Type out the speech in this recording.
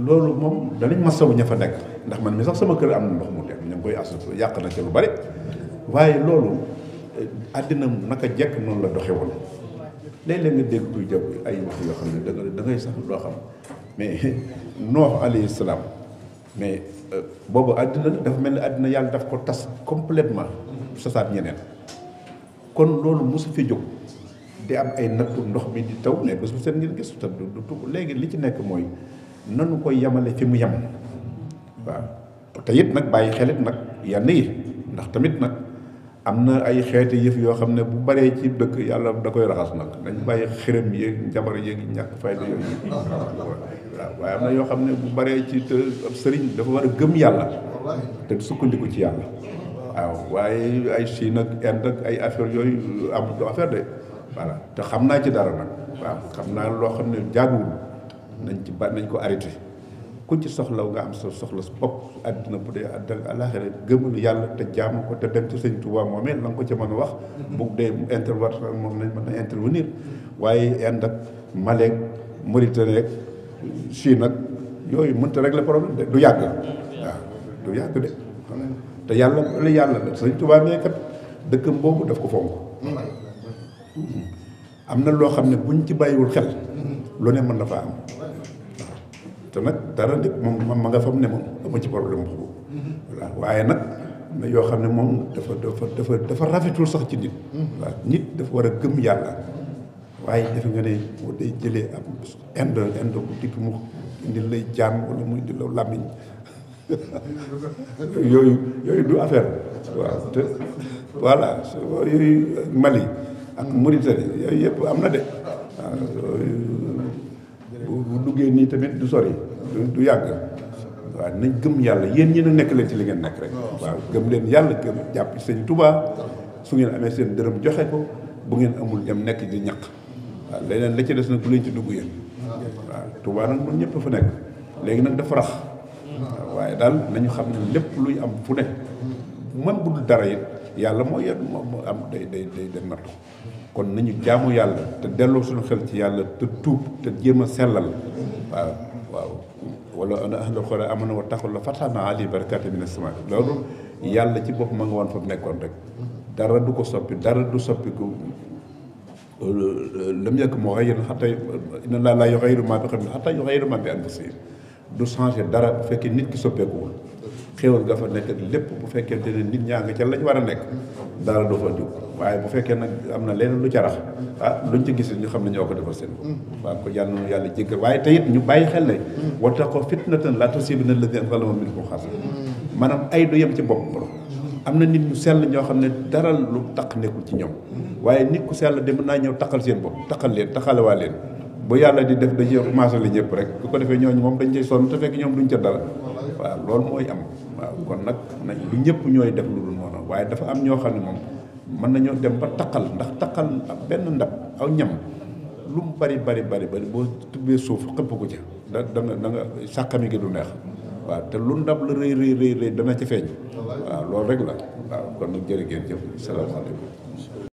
loolu moom danañ masawu ña fa nekk ndax man mi sax sama kër am na ndox mu dem ñu ngi koy assurer yàq na ci lu bari waaye loolu àddina naka jekk noonu la doxe woon léeg-léeg nga dégg kuy jàpp ay wax yoo xam ne da ngay sax doo xam mais Noox alayhi salaam mais boobu àddina dafa mel ni àddina yàlla daf ko tas complètement sasaat ñeneen kon loolu mosu fi jóg di am ay nattu ndox mi di taw mais bés bu seen ngeen gis te du tugg léegi li ci nekk mooy nanu koy yemale fi mu yem waaw te it nag bàyyi xelit nag yenn yi ndax tamit nag am na ay xeeti yëf yoo xam ne bu baree ci dëkk yàlla da koy raxas nag dañ bàyyi xërëm yéeg njabar yéeg ñàkk fayda yooyu waaw waaye am na yoo xam ne bu baree ci te ab sëriñ dafa war a gëm yàlla te sukkandiku ci yàlla waaw waaye ay Chine ak Inde ak ay affaire yooyu am du affaire de voilà te xam naa ci dara nag waaw xam naa loo xam ne jaaduwul nañ ko arrêté ku ci soxlaw nga am sa soxla sa bopp àddina bu dee àllaaxira gëmal yàlla te jaamu ko te dem ci sëñ Tuubaa moomee la nga ko ca mën a wax bu dee intervention moom lañ mën a intervenir waaye Inde ak Mali ak Mauritanie ak Chine ak yooyu mënta régler problème de du yàgg waaw du yàgg de te yàlla la sëñ Tuubaa mee kat dëkkam boobu daf ko fonk am na loo xam ne buñ ci bàyyiwul xel lu ne mën na faa am te nag dara nit moom ma nga fam ne moom dama ci problème boobu voilà waaye nag na yoo xam ne moom dafa rafetul sax ci nit waaw nit dafa war a gëm yàlla waaye defe nga ne mu day jëlee am inde bu dikk mu indi lay jaam wala mu indi la làmmiñ yooyu du affaire waaw te voilà yooyu Mali ak Mauritanie yooyu yëpp am na de waaw bu duggee nii tamit du sori du yàgg waaw nañ gëm yàlla yéen ñi na nekk leen ci li ngeen nekk rek waaw gëm leen yàlla gëm jàpp sëñ Tuubaa su ngeen amee seen dërëm joxe ko bu ngeen amul dem nekk di ñaq waaw leneen la ci des nag bu leen ci dugg yéen waaw Tuubaa nag moom ñëpp fa nekk léegi nag dafa rax waaye daal nañu xam ne lépp luy am fu ne man bu dul dara it yàlla moo yen moo am day nattu kon nañu jaamu yàlla te delloo suñu xel ci yàlla te tuub te jéem a sellal waaw wala ana ahlul qura amanu wa taqul la fatahna alayhim barakatin minas samaa loolu yàlla ci bopp ma nga woon fa mu nekkoon rek dara du ko soppi dara du soppi ko lam yekk moo xëy yéen xataa inna laa laa yughayyiru maa bi qawmin hattaa yughayyiru maa bi anfusihim du changé dara bu fekkee nit ki soppeekuwul xéwal ga fa nekk lépp bu fekkente ne nit ñaa nga ca lañ war a nekk dara doo fa jóg waaye bu fekkee nag am na leneen lu ca rax luñ ci gis ñu xam ne ñoo ko defal seen waaw ko yàlla na yàlla jéggal waaye te it ñu bàyyi xel ne wattaqoo fitnatan laa tusiibanna llaziina zalamu minkum xaassa maanaam ay du yem ci bopp borom am na nit ñu sell ñoo xam ne dara lu taq nekkul ci ñoom waaye nit ku sell de mën naa ñëw taqal seen bopp taqal leen taqalewaa leen bu yàlla di def dañuy commencé la ñëpp rek bu ko defee ñooñu moom dañ cay sonn te fekk ñoom duñ ca dara waaw loolu mooy am waaw kon nag nañ lu ñëpp ñooy def lu dul noonu waaye dafa am ñoo xam ne moom mën nañoo dem ba taqal ndax taqal benn ndab aw ñam lu mu bari boo tubbee suuf xëpp ko ca da nga sàqami gi du neex waaw te lu ndab la rëy dana ca feeñ waaw loolu rek la waaw kon nag jërë ngeen jëf salaamaaleykum